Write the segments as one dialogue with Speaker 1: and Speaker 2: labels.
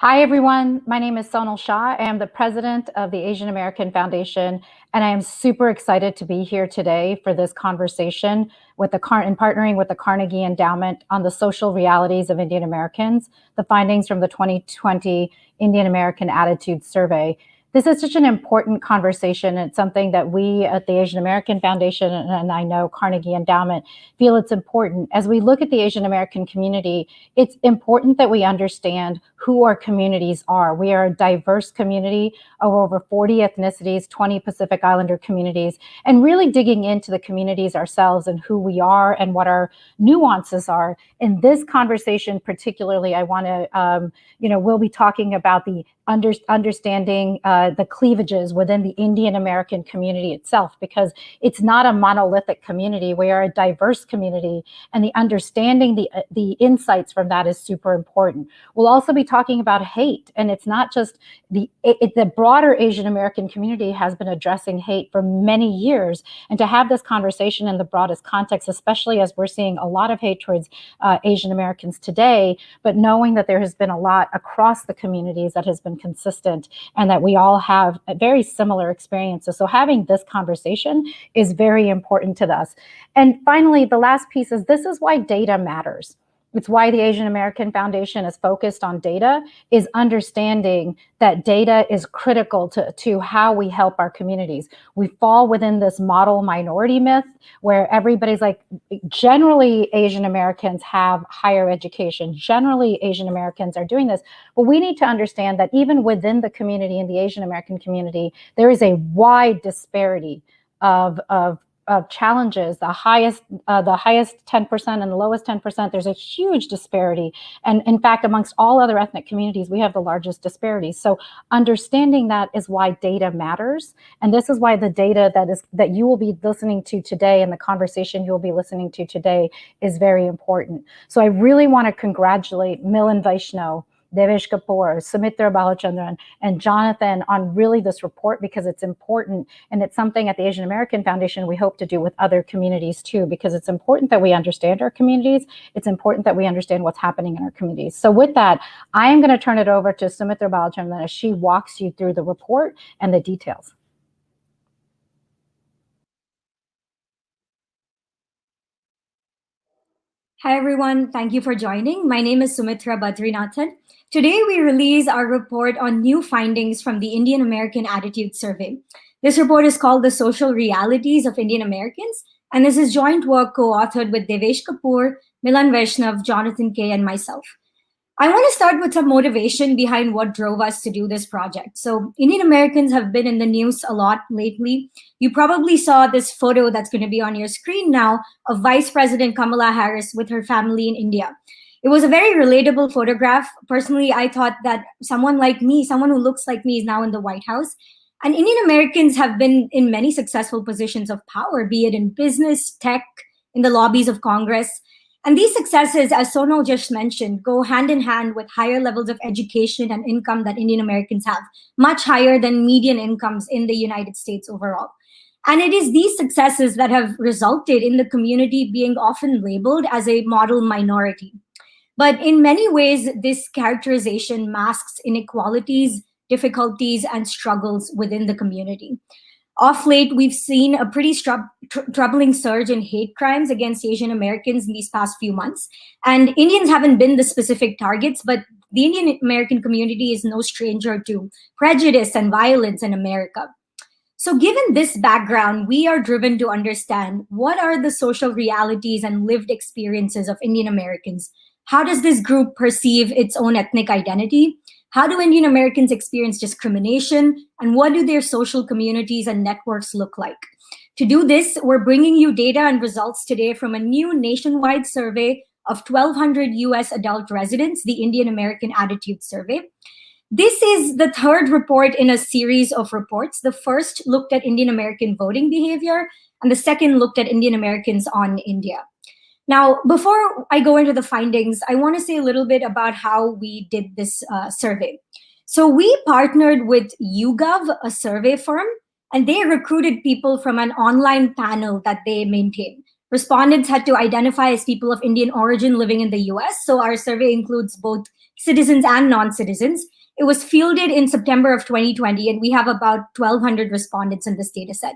Speaker 1: Hi, everyone. My name is Sonal Shah. I am the president of the Asian American Foundation, and I am super excited to be here today for this conversation with in partnering with the Carnegie Endowment on the social realities of Indian Americans, the findings from the 2020 Indian American Attitude Survey. This is such an important conversation. It's something that we at the Asian American Foundation and I know Carnegie Endowment feel it's important. As we look at the Asian American community, it's important that we understand who our communities are. We are a diverse community of over 40 ethnicities, 20 Pacific Islander communities, and really digging into the communities ourselves and who we are and what our nuances are. In this conversation, particularly, I want to, we'll be talking about the understanding the cleavages within the Indian American community itself, because it's not a monolithic community. We are a diverse community, and the understanding the insights from that is super important. We'll also be talking about hate, and it's not just the broader Asian American community has been addressing hate for many years, and to have this conversation in the broadest context, especially as we're seeing a lot of hate towards Asian Americans today, but knowing that there has been a lot across the communities that has been consistent and that we all have very similar experiences. So having this conversation is very important to us. And finally, the last piece is this is why data matters. It's why the Asian American Foundation is focused on data, is understanding that data is critical to how we help our communities. We fall within this model minority myth where everybody's like, generally Asian Americans have higher education. Generally, Asian Americans are doing this. But we need to understand that even within the community, in the Asian American community, there is a wide disparity of challenges. The highest 10% and the lowest 10%, there's a huge disparity. And in fact, amongst all other ethnic communities, we have the largest disparities. So understanding that is why data matters. And this is why the data that you will be listening to today and the conversation you'll be listening to today is very important. So I really want to congratulate Milan Vaishnaw, Devesh Kapoor, Sumitra Balachandran, and Jonathan on really this report, because it's important, and it's something at the Asian American Foundation we hope to do with other communities too, because it's important that we understand our communities. It's important that we understand what's happening in our communities. So with that, I am going to turn it over to Sumitra Balachandran as she walks you through the report and the details.
Speaker 2: Hi, everyone. Thank you for joining. My name is Sumitra Badrinathan. Today, we release our report on new findings from the Indian American Attitude Survey. This report is called The Social Realities of Indian Americans, and this is joint work co-authored with Devesh Kapoor, Milan Vaishnav, Jonathan K., and myself. I want to start with some motivation behind what drove us to do this project. So, Indian Americans have been in the news a lot lately. You probably saw this photo that's going to be on your screen now of Vice President Kamala Harris with her family in India. It was a very relatable photograph. Personally, I thought that someone like me, someone who looks like me, is now in the White House. And Indian Americans have been in many successful positions of power, be it in business, tech, in the lobbies of Congress. And these successes, as Sonal just mentioned, go hand in hand with higher levels of education and income that Indian Americans have, much higher than median incomes in the United States overall. And it is these successes that have resulted in the community being often labeled as a model minority. But in many ways, this characterization masks inequalities, difficulties, and struggles within the community. Off late, we've seen a pretty troubling surge in hate crimes against Asian Americans in these past few months. And Indians haven't been the specific targets, but the Indian American community is no stranger to prejudice and violence in America. So, given this background, we are driven to understand what are the social realities and lived experiences of Indian Americans. How does this group perceive its own ethnic identity? How do Indian Americans experience discrimination? And what do their social communities and networks look like? To do this, we're bringing you data and results today from a new nationwide survey of 1,200 US adult residents, the Indian American Attitude Survey. This is the third report in a series of reports. The first looked at Indian American voting behavior, and the second looked at Indian Americans on India. Now, before I go into the findings, I want to say a little bit about how we did this survey. So we partnered with YouGov, a survey firm, and they recruited people from an online panel that they maintain. Respondents had to identify as people of Indian origin living in the US. So our survey includes both citizens and non-citizens. It was fielded in September of 2020, and we have about 1,200 respondents in this data set.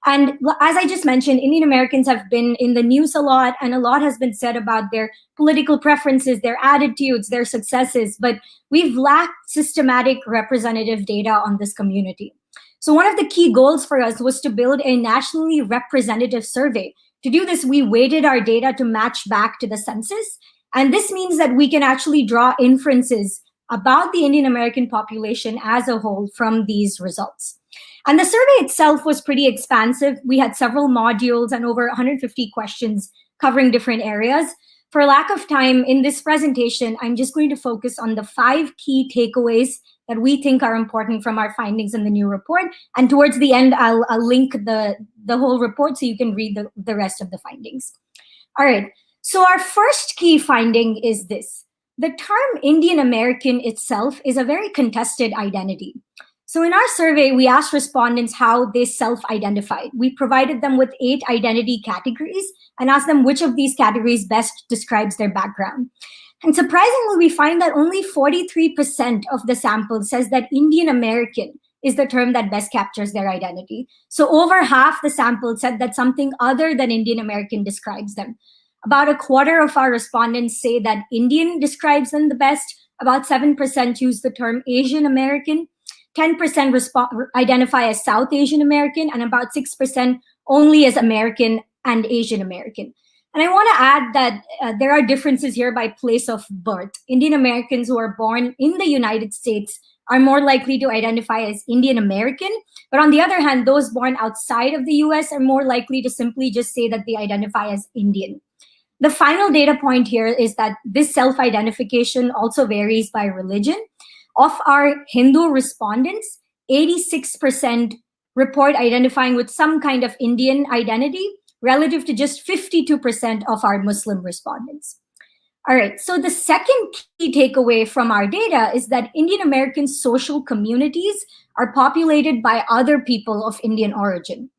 Speaker 2: And as I just mentioned, Indian Americans have been in the news a lot, and a lot has been said about their political preferences, their attitudes, their successes, but we've lacked systematic representative data on this community. So one of the key goals for us was to build a nationally representative survey. To do this, we weighted our data to match back to the census, and this means that we can actually draw inferences about the Indian American population as a whole from these results. And the survey itself was pretty expansive. We had several modules and over 150 questions covering different areas. For lack of time in this presentation, I'm just going to focus on the 5 key takeaways that we think are important from our findings in the new report. And towards the end, I'll link the whole report so you can read the rest of the findings. All right, so our first key finding is this. The term Indian American itself is a very contested identity. So in our survey, we asked respondents how they self-identified. We provided them with 8 identity categories and asked them which of these categories best describes their background. And surprisingly, we find that only 43% of the sample says that Indian American is the term that best captures their identity. So over half the sample said that something other than Indian American describes them. About a quarter of our respondents say that Indian describes them the best. About 7% use the term Asian American. 10% identify as South Asian American, and about 6% only as American and Asian American. And I want to add that there are differences here by place of birth. Indian Americans who are born in the United States are more likely to identify as Indian American. But on the other hand, those born outside of the US are more likely to simply just say that they identify as Indian. The final data point here is that this self-identification also varies by religion. Of our Hindu respondents, 86% report identifying with some kind of Indian identity, relative to just 52% of our Muslim respondents. All right, so the second key takeaway from our data is that Indian American social communities are populated by other people of Indian origin.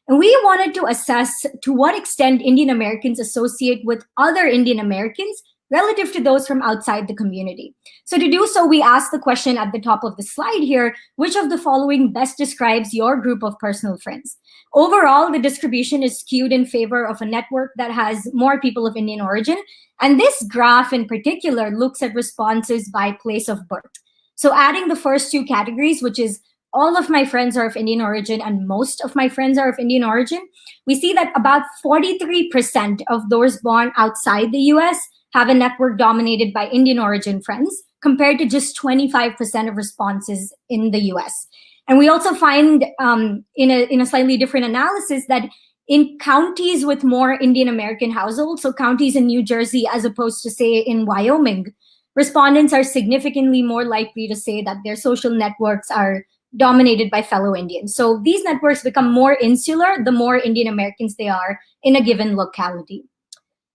Speaker 2: And we wanted to assess to what extent Indian Americans associate with other Indian Americans relative to those from outside the community. So to do so, we asked the question at the top of the slide here, which of the following best describes your group of personal friends? Overall, the distribution is skewed in favor of a network that has more people of Indian origin. And this graph in particular looks at responses by place of birth. So adding the first 2 categories, which is all of my friends are of Indian origin and most of my friends are of Indian origin, we see that about 43% of those born outside the US have a network dominated by Indian origin friends, compared to just 25% of responses in the US. And we also find in a slightly different analysis that in counties with more Indian American households, so counties in New Jersey as opposed to say in Wyoming, respondents are significantly more likely to say that their social networks are dominated by fellow Indians. So these networks become more insular the more Indian Americans they are in a given locality.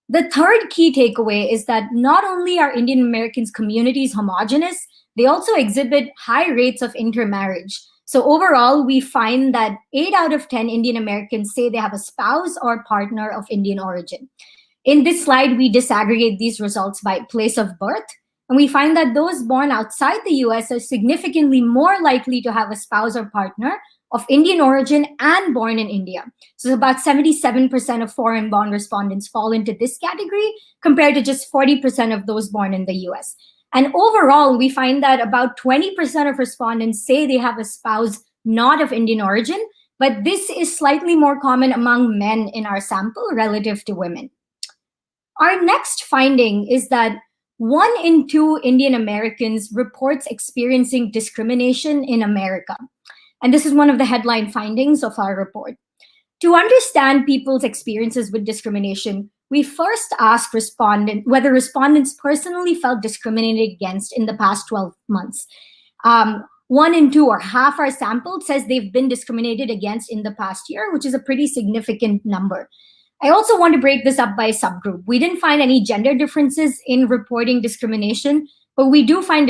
Speaker 2: The third key takeaway is that not only are Indian Americans communities homogenous, they also exhibit high rates of intermarriage. So overall, we find that 8 out of 10 Indian Americans say they have a spouse or partner of Indian origin. In this slide, we disaggregate these results by place of birth, and we find that those born outside the US are significantly more likely to have a spouse or partner of Indian origin and born in India. So about 77% of foreign-born respondents fall into this category, compared to just 40% of those born in the US. And overall, we find that about 20% of respondents say they have a spouse not of Indian origin, but this is slightly more common among men in our sample relative to women. Our next finding is that 1 in 2 Indian Americans reports experiencing discrimination in America. And this is one of the headline findings of our report. To understand people's experiences with discrimination, we first asked whether respondents personally felt discriminated against in the past 12 months. 1 in 2, or half our sample, says they've been discriminated against in the past year, which is a pretty significant number. I also want to break this up by subgroup. We didn't find any gender differences in reporting discrimination, but we do find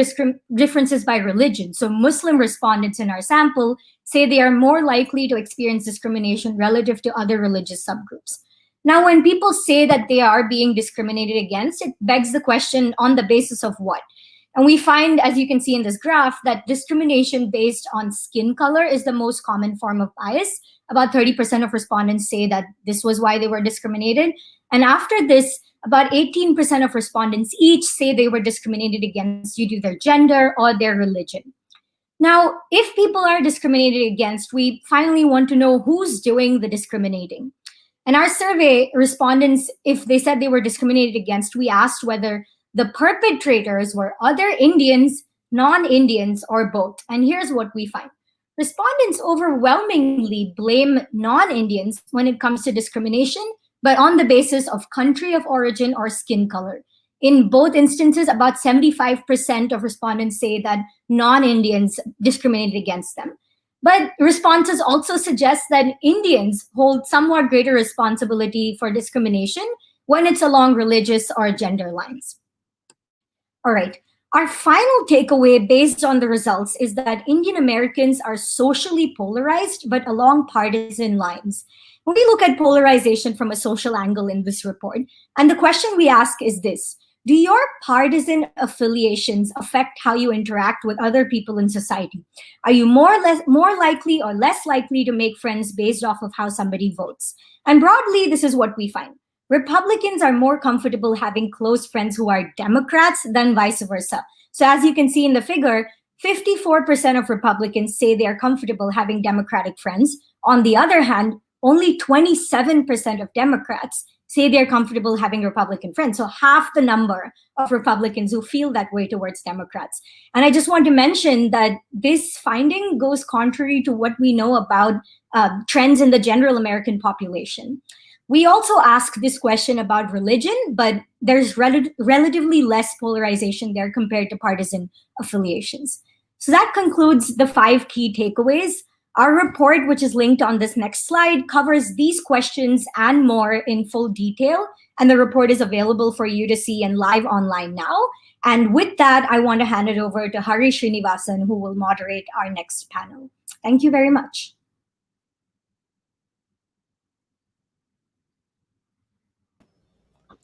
Speaker 2: differences by religion. So Muslim respondents in our sample say they are more likely to experience discrimination relative to other religious subgroups. Now, when people say that they are being discriminated against, it begs the question, on the basis of what? And we find, as you can see in this graph, that discrimination based on skin color is the most common form of bias. About 30% of respondents say that this was why they were discriminated. And after this, about 18% of respondents each say they were discriminated against due to their gender or their religion. Now, if people are discriminated against, we finally want to know who's doing the discriminating. In our survey, respondents, if they said they were discriminated against, we asked whether the perpetrators were other Indians, non-Indians, or both. And here's what we find. Respondents overwhelmingly blame non-Indians when it comes to discrimination, but on the basis of country of origin or skin color. In both instances, about 75% of respondents say that non-Indians discriminated against them. But responses also suggest that Indians hold somewhat greater responsibility for discrimination when it's along religious or gender lines. All right. Our final takeaway based on the results is that Indian Americans are socially polarized, but along partisan lines. When we look at polarization from a social angle in this report, and the question we ask is this: do your partisan affiliations affect how you interact with other people in society? Are you more likely or less likely to make friends based off of how somebody votes? And broadly, this is what we find. Republicans are more comfortable having close friends who are Democrats than vice versa. So as you can see in the figure, 54% of Republicans say they are comfortable having Democratic friends. On the other hand, only 27% of Democrats say they're comfortable having Republican friends. So half the number of Republicans who feel that way towards Democrats. And I just want to mention that this finding goes contrary to what we know about trends in the general American population. We also ask this question about religion, but there's relatively less polarization there compared to partisan affiliations. So that concludes the 5 key takeaways. Our report, which is linked on this next slide, covers these questions and more in full detail, and the report is available for you to see and live online now. And with that, I want to hand it over to Hari Srinivasan, who will moderate our next panel. Thank you very much.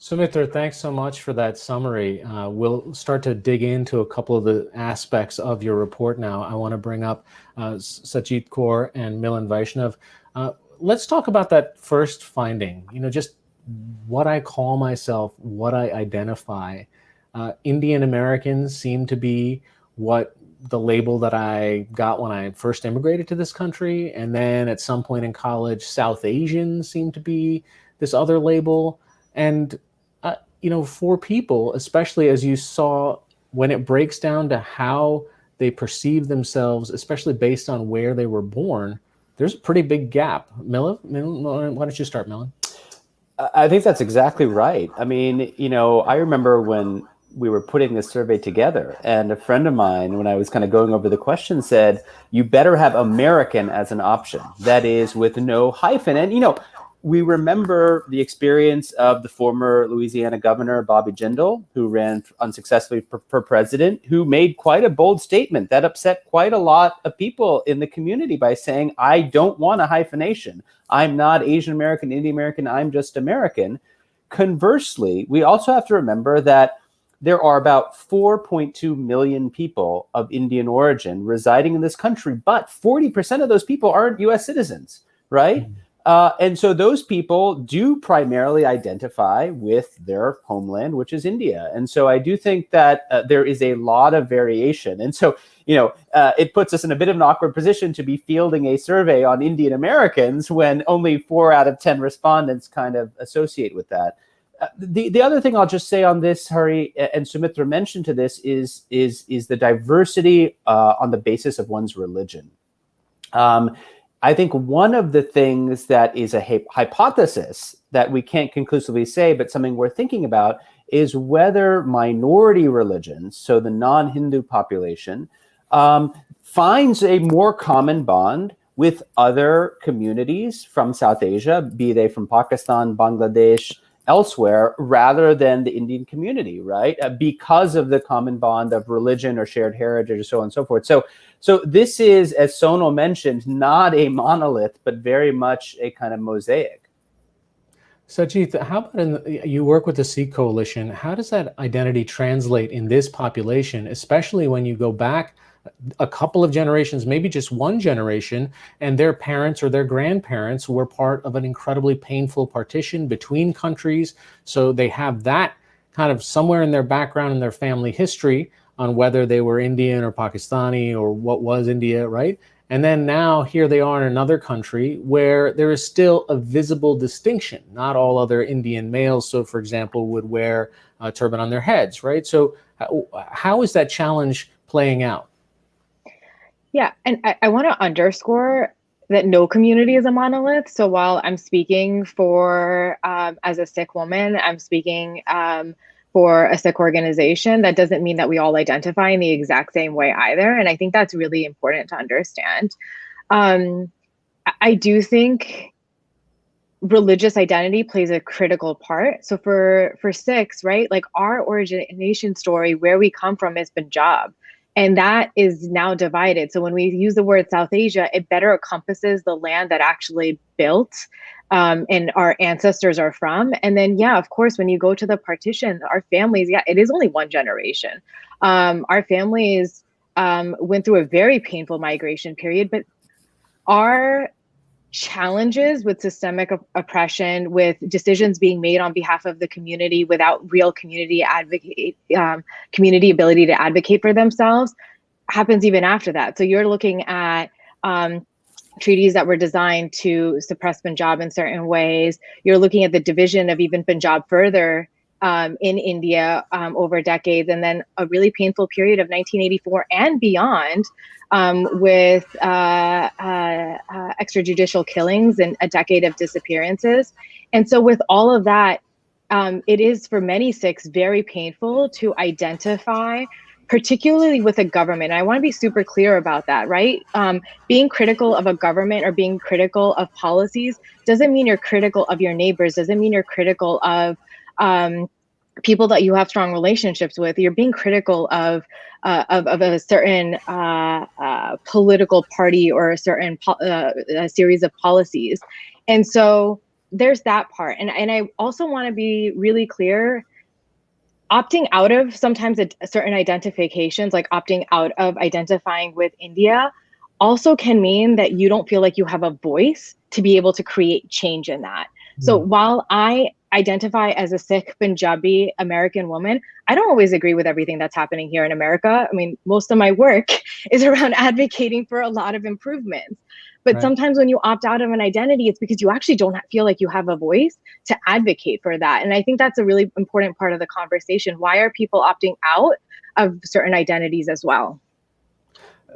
Speaker 3: Sumitra, thanks so much for that summary. We'll start to dig into a couple of the aspects of your report now. I want to bring up Sajit Kaur and Milan Vaishnav. Let's talk about that first finding, just what I call myself, what I identify. Indian Americans seem to be what the label that I got when I first immigrated to this country. And then at some point in college, South Asian seemed to be this other label. And for people, especially as you saw, when it breaks down to how they perceive themselves, especially based on where they were born, there's a pretty big gap. Milan, why don't you start, Milan?
Speaker 4: I think that's exactly right. I mean, I remember when we were putting this survey together, and a friend of mine, when I was kind of going over the question, said, you better have American as an option. That is with no hyphen. And, we remember the experience of the former Louisiana governor, Bobby Jindal, who ran unsuccessfully for president, who made quite a bold statement that upset quite a lot of people in the community by saying, I don't want a hyphenation. I'm not Asian American, Indian American, I'm just American. Conversely, we also have to remember that there are about 4.2 million people of Indian origin residing in this country, but 40% of those people aren't U.S. citizens, right? Mm-hmm. And so those people do primarily identify with their homeland, which is India. And so I do think that there is a lot of variation. And so, it puts us in a bit of an awkward position to be fielding a survey on Indian Americans when only 4 out of 10 respondents kind of associate with that. The other thing I'll just say on this, Hari and Sumitra mentioned to this, is the diversity on the basis of one's religion. I think one of the things that is a hypothesis that we can't conclusively say, but something we're thinking about, is whether minority religions, so the non-Hindu population, finds a more common bond with other communities from South Asia, be they from Pakistan, Bangladesh, elsewhere, rather than the Indian community, right? Because of the common bond of religion or shared heritage, or so on and so forth. So this is, as Sonal mentioned, not a monolith, but very much a kind of mosaic.
Speaker 3: Sajid, how about you work with the Sikh Coalition? How does that identity translate in this population, especially when you go back a couple of generations, maybe just one generation, and their parents or their grandparents were part of an incredibly painful partition between countries? So they have that kind of somewhere in their background in their family history on whether they were Indian or Pakistani or what was India, right? And then now here they are in another country where there is still a visible distinction. Not all other Indian males, so for example, would wear a turban on their heads, right? So how is that challenge playing out?
Speaker 5: Yeah, and I want to underscore that no community is a monolith. So while I'm speaking for, as a Sikh woman, I'm speaking for a Sikh organization, that doesn't mean that we all identify in the exact same way either. And I think that's really important to understand. I do think religious identity plays a critical part. So for Sikhs, right, like our origination story, where we come from is Punjab. And that is now divided. So when we use the word South Asia, it better encompasses the land that actually built and our ancestors are from. And then, yeah, of course, when you go to the partition, our families, yeah, it is only one generation. Our families went through a very painful migration period, but our challenges with systemic oppression, with decisions being made on behalf of the community without real community community ability to advocate for themselves, happens even after that. So you're looking at treaties that were designed to suppress Punjab in certain ways. You're looking at the division of even Punjab further in India over decades, and then a really painful period of 1984 and beyond with extrajudicial killings and a decade of disappearances. And so with all of that, it is for many Sikhs very painful to identify, particularly with a government. And I want to be super clear about that, right? Being critical of a government or being critical of policies doesn't mean you're critical of your neighbors, doesn't mean you're critical of people that you have strong relationships with. You're being critical of a certain political party or a certain a series of policies. And so there's that part. And I also want to be really clear, opting out of sometimes certain identifications, like opting out of identifying with India, also can mean that you don't feel like you have a voice to be able to create change in that. So while I identify as a Sikh Punjabi American woman, I don't always agree with everything that's happening here in America. I mean, most of my work is around advocating for a lot of improvements. But sometimes when you opt out of an identity, it's because you actually don't feel like you have a voice to advocate for that. And I think that's a really important part of the conversation. Why are people opting out of certain identities as well?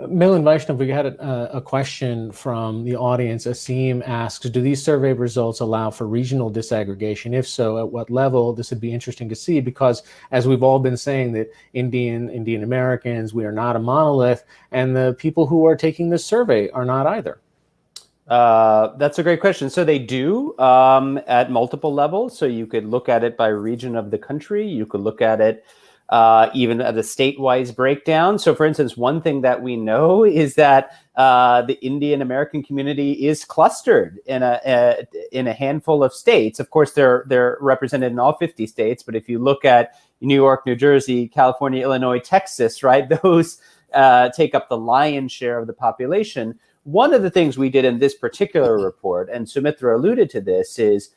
Speaker 3: Milind Vaishnav, we had a question from the audience. Asim asks, do these survey results allow for regional disaggregation? If so, at what level? This would be interesting to see, because as we've all been saying, that Indian Americans, we are not a monolith, and the people who are taking this survey are not either.
Speaker 4: That's a great question. So they do at multiple levels. So you could look at it by region of the country. You could look at it even at a state-wise breakdown. So for instance, one thing that we know is that the Indian American community is clustered in a handful of states. Of course, they're represented in all 50 states, but if you look at New York, New Jersey, California, Illinois, Texas, right, those take up the lion's share of the population. One of the things we did in this particular report, and Sumitra alluded to this, is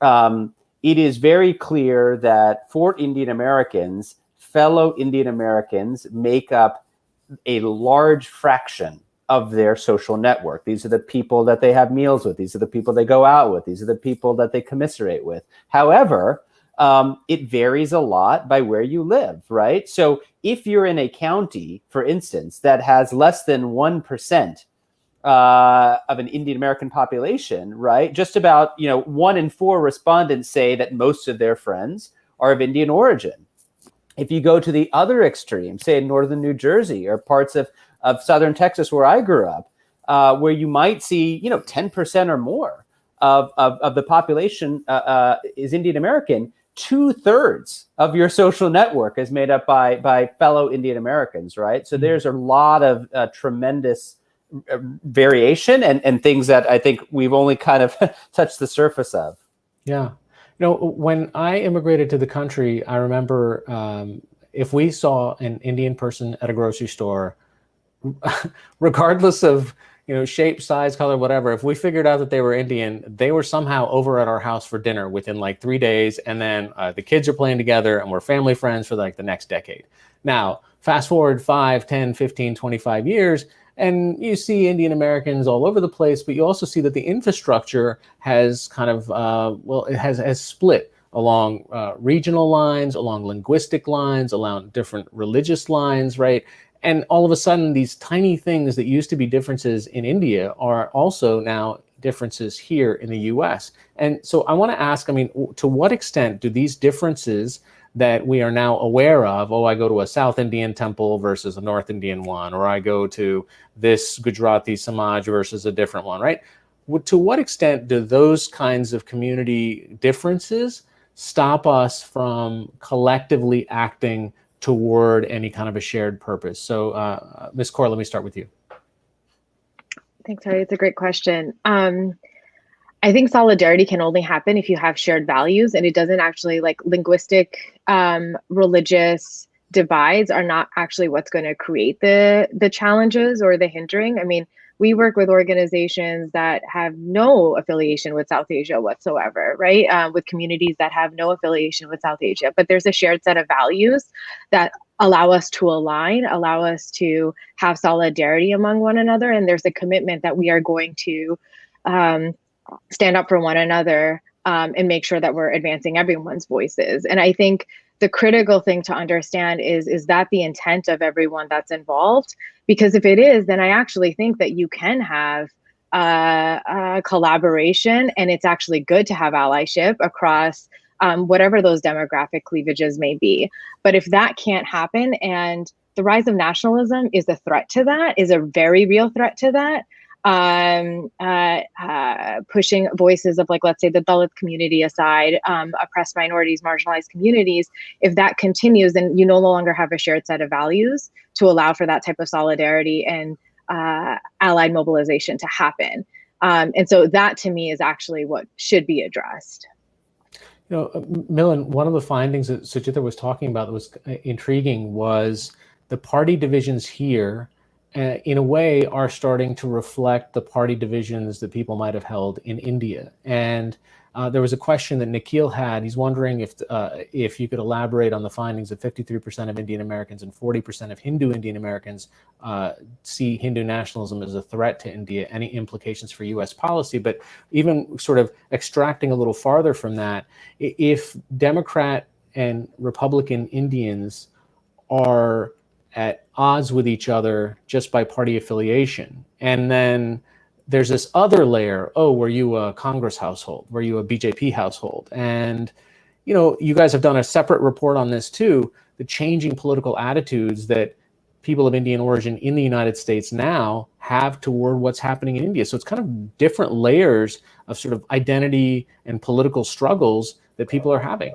Speaker 4: it is very clear that for Indian Americans, fellow Indian Americans make up a large fraction of their social network. These are the people that they have meals with. These are the people they go out with. These are the people that they commiserate with. However, it varies a lot by where you live, right? So if you're in a county, for instance, that has less than 1% of an Indian American population, right? Just about, 1 in 4 respondents say that most of their friends are of Indian origin. If you go to the other extreme, say in northern New Jersey or parts of southern Texas where I grew up, where you might see, 10% or more of the population is Indian American, 2/3 of your social network is made up by fellow Indian Americans, right? So there's a lot of tremendous variation and things that I think we've only kind of touched the surface of.
Speaker 3: Yeah. When I immigrated to the country, I remember if we saw an Indian person at a grocery store, regardless of shape, size, color, whatever, if we figured out that they were Indian, they were somehow over at our house for dinner within like 3 days, and then the kids are playing together and we're family friends for like the next decade. Now, fast forward 5, 10, 15, 25 years, and you see Indian Americans all over the place, but you also see that the infrastructure has kind of, it has split along regional lines, along linguistic lines, along different religious lines, right? And all of a sudden, these tiny things that used to be differences in India are also now differences here in the US. And so I want to ask, to what extent do these differences that we are now aware of, I go to a South Indian temple versus a North Indian one, or I go to this Gujarati Samaj versus a different one, right? To what extent do those kinds of community differences stop us from collectively acting toward any kind of a shared purpose? So, Ms. Kaur, let me start with you.
Speaker 5: Thanks, Harry. It's a great question. I think solidarity can only happen if you have shared values, and it doesn't actually, like, linguistic, religious divides are not actually what's going to create the challenges or the hindering. I mean, we work with organizations that have no affiliation with South Asia whatsoever, right? With communities that have no affiliation with South Asia, but there's a shared set of values that allow us to align, allow us to have solidarity among one another, and there's a commitment that we are going to stand up for one another and make sure that we're advancing everyone's voices. And I think the critical thing to understand is that the intent of everyone that's involved? Because if it is, then I actually think that you can have collaboration, and it's actually good to have allyship across whatever those demographic cleavages may be. But if that can't happen, and the rise of nationalism is a threat to that, is a very real threat to that, pushing voices of, like, let's say the Dalit community aside, oppressed minorities, marginalized communities, if that continues, then you no longer have a shared set of values to allow for that type of solidarity and allied mobilization to happen. And so that, to me, is actually what should be addressed.
Speaker 3: Milind, one of the findings that Sujitha was talking about that was intriguing was the party divisions here in a way are starting to reflect the party divisions that people might have held in India. And there was a question that Nikhil had. He's wondering if you could elaborate on the findings that 53% of Indian Americans and 40% of Hindu Indian Americans see Hindu nationalism as a threat to India, any implications for US policy. But even sort of extracting a little farther from that, if Democrat and Republican Indians are at odds with each other just by party affiliation, and then there's this other layer, were you a Congress household? Were you a BJP household? And, you guys have done a separate report on this too, the changing political attitudes that people of Indian origin in the United States now have toward what's happening in India. So it's kind of different layers of sort of identity and political struggles that people are having.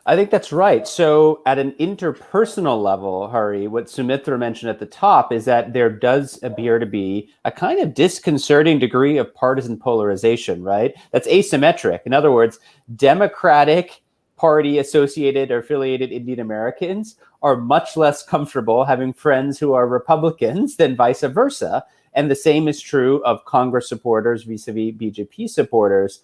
Speaker 4: I think that's right. So at an interpersonal level, Hari, what Sumitra mentioned at the top is that there does appear to be a kind of disconcerting degree of partisan polarization, right? That's asymmetric. In other words, Democratic Party associated or affiliated Indian Americans are much less comfortable having friends who are Republicans than vice versa. And the same is true of Congress supporters vis-a-vis BJP supporters.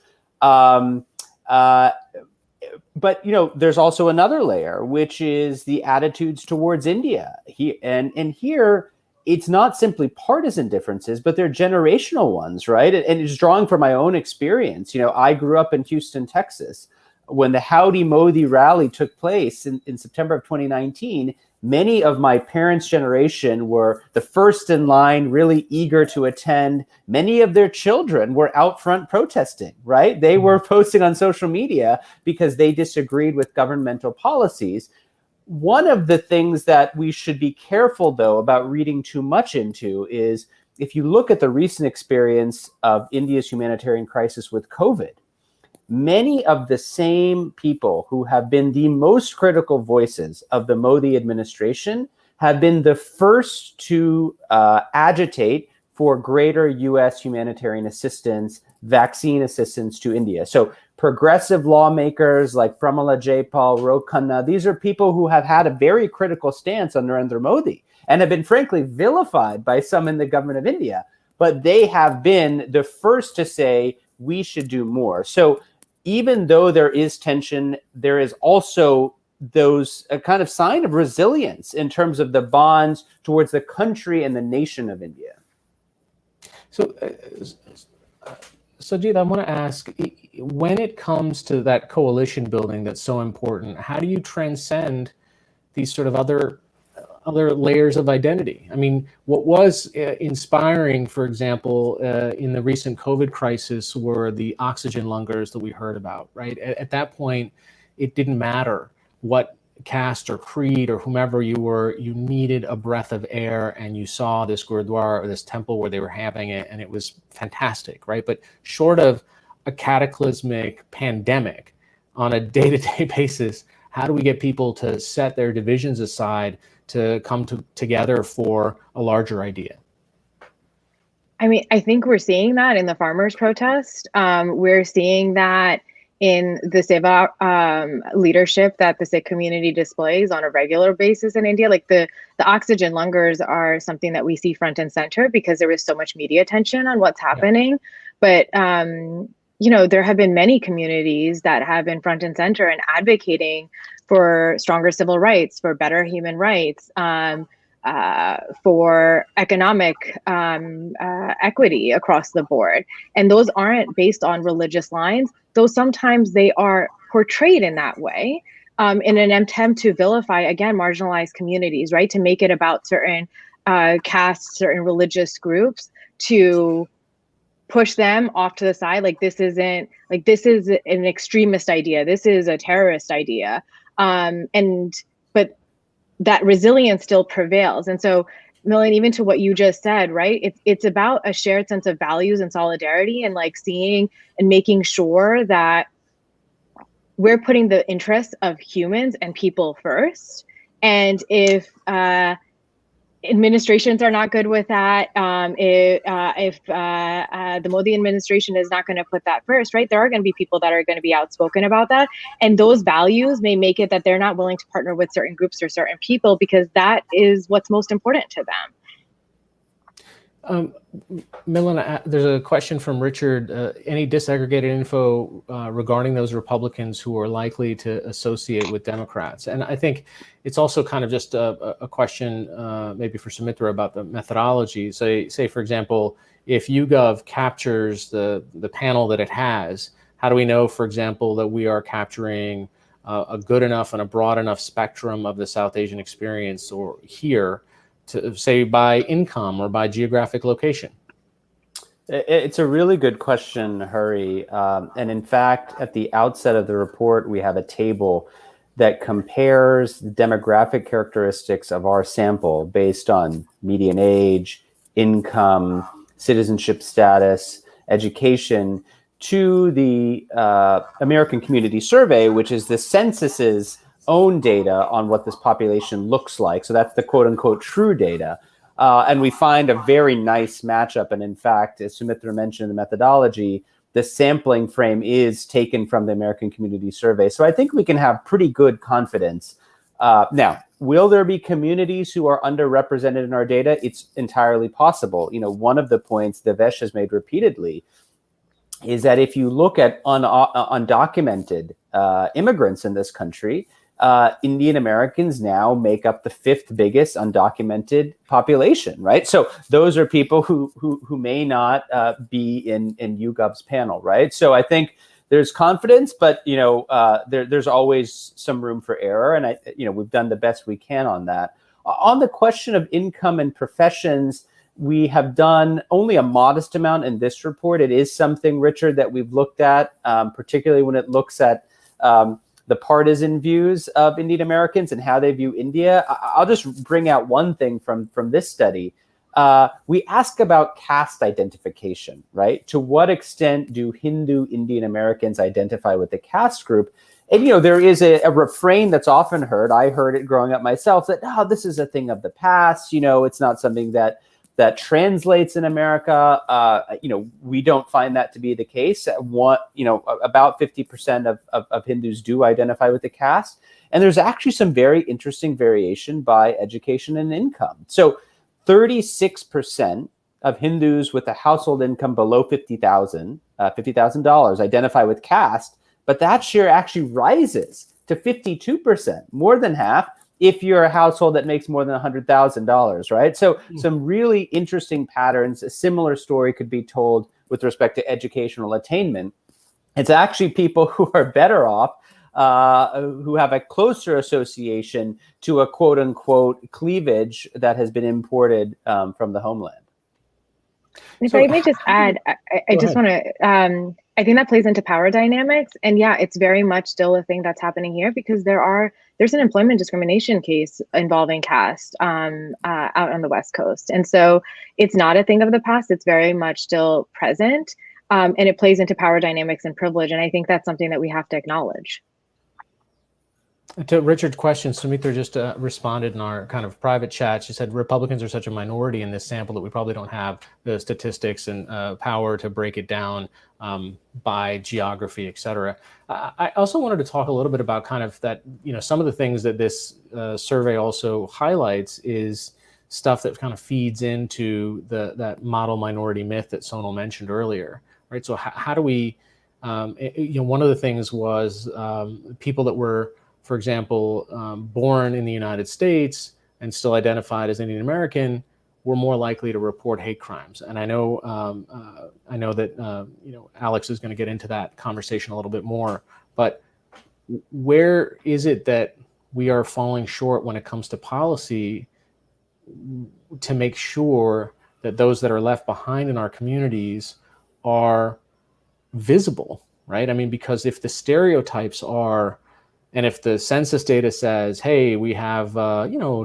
Speaker 4: But, there's also another layer, which is the attitudes towards India. Here, it's not simply partisan differences, but they're generational ones, right? And it's drawing from my own experience. I grew up in Houston, Texas. When the Howdy Modi rally took place in September of 2019, many of my parents' generation were the first in line, really eager to attend. Many of their children were out front protesting, right? They were posting on social media because they disagreed with governmental policies. One of the things that we should be careful, though, about reading too much into is if you look at the recent experience of India's humanitarian crisis with COVID, many of the same people who have been the most critical voices of the Modi administration have been the first to agitate for greater US humanitarian assistance, vaccine assistance to India. So progressive lawmakers like Pramila Jayapal, Ro Khanna. These are people who have had a very critical stance on Narendra Modi and have been frankly vilified by some in the government of India. But they have been the first to say we should do more. So even though there is tension, there is also a kind of sign of resilience in terms of the bonds towards the country and the nation of India.
Speaker 3: So, Sajid, I want to ask, when it comes to that coalition building that's so important, how do you transcend these sort of other layers of identity? I mean, what was inspiring, for example, in the recent COVID crisis were the oxygen lungers that we heard about, right? At that point, it didn't matter what caste or creed or whomever you were, you needed a breath of air, and you saw this gurdwara or this temple where they were having it, and it was fantastic, right? But short of a cataclysmic pandemic on a day-to-day basis, how do we get people to set their divisions aside to come together for a larger idea?
Speaker 5: I mean, I think we're seeing that in the farmers' protest. We're seeing that in the Seva leadership that the Sikh community displays on a regular basis in India. Like the oxygen lungers are something that we see front and center because there is so much media attention on what's happening. Yeah. But, you know, there have been many communities that have been front and center and advocating for stronger civil rights, for better human rights, for economic equity across the board. And those aren't based on religious lines, though sometimes they are portrayed in that way, in an attempt to vilify, again, marginalized communities, right? To make it about certain castes, certain religious groups, to push them off to the side. Like, this is an extremist idea. This is a terrorist idea. But that resilience still prevails. And so, Milind, even to what you just said, right? It's about a shared sense of values and solidarity, and like seeing and making sure that we're putting the interests of humans and people first. And if administrations are not good with that, if the Modi administration is not going to put that first, right? There are going to be people that are going to be outspoken about that. And those values may make it that they're not willing to partner with certain groups or certain people because that is what's most important to them.
Speaker 3: Milind, there's a question from Richard. Any disaggregated info regarding those Republicans who are likely to associate with Democrats? And I think it's also kind of just a question maybe for Sumitra about the methodology. Say for example, if YouGov captures the panel that it has, how do we know, for example, that we are capturing a good enough and a broad enough spectrum of the South Asian experience or here, to say by income or by geographic location?
Speaker 4: It's a really good question, Hari. And in fact, at the outset of the report, we have a table that compares the demographic characteristics of our sample based on median age, income, citizenship status, education, to the American Community Survey, which is the census's own data on what this population looks like. So that's the quote unquote true data. And we find a very nice matchup. And in fact, as Sumitra mentioned in the methodology, the sampling frame is taken from the American Community Survey. So I think we can have pretty good confidence. Now, will there be communities who are underrepresented in our data? It's entirely possible. You know, one of the points Devesh has made repeatedly is that if you look at undocumented immigrants in this country, Indian Americans now make up the 5th biggest undocumented population, right? So those are people who may not be in YouGov's panel, right? So I think there's confidence, but you know, there's always some room for error, and we've done the best we can on that. On the question of income and professions, we have done only a modest amount in this report. It is something, Richard, that we've looked at, particularly when it looks at the partisan views of Indian Americans and how they view India. I'll just bring out one thing from this study. We ask about caste identification, right? To what extent do Hindu Indian Americans identify with the caste group? And, you know, there is a refrain that's often heard. I heard it growing up myself that, oh, this is a thing of the past. You know, it's not something that that translates in America. We don't find that to be the case. About 50% of Hindus do identify with the caste. And there's actually some very interesting variation by education and income. So 36% of Hindus with a household income below $50,000 identify with caste, but that share actually rises to 52%, more than half, if you're a household that makes more than $100,000, right? So some really interesting patterns. A similar story could be told with respect to educational attainment. It's actually people who are better off, who have a closer association to a quote unquote cleavage that has been imported from the homeland.
Speaker 5: If I may just add, I just want to, I think that plays into power dynamics. And yeah, it's very much still a thing that's happening here because there's an employment discrimination case involving caste out on the West Coast. And so it's not a thing of the past, it's very much still present. And it plays into power dynamics and privilege. And I think that's something that we have to acknowledge.
Speaker 3: To Richard's question, Sumitra just responded in our kind of private chat. She said, Republicans are such a minority in this sample that we probably don't have the statistics and power to break it down by geography, et cetera. I also wanted to talk a little bit about kind of that, some of the things that this survey also highlights is stuff that kind of feeds into that model minority myth that Sonal mentioned earlier, right? So how do we, one of the things was people that were, for example, born in the United States and still identified as Indian American were more likely to report hate crimes. And I know that Alex is going to get into that conversation a little bit more. But where is it that we are falling short when it comes to policy to make sure that those that are left behind in our communities are visible, right? I mean, because if the stereotypes are, and if the census data says, hey, we have,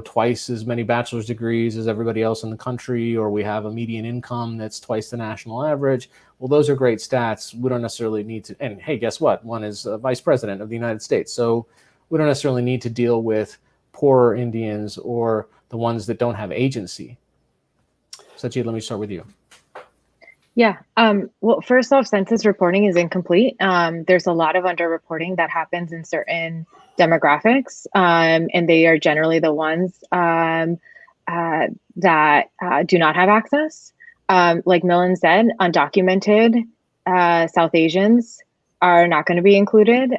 Speaker 3: twice as many bachelor's degrees as everybody else in the country, or we have a median income that's twice the national average, well, those are great stats. We don't necessarily need to, and hey, guess what? One is vice president of the United States. So we don't necessarily need to deal with poorer Indians or the ones that don't have agency. Sajid, let me start with you.
Speaker 5: Yeah. Well, first off, census reporting is incomplete. There's a lot of underreporting that happens in certain demographics, and they are generally the ones that do not have access. Like Millen said, undocumented South Asians are not going to be included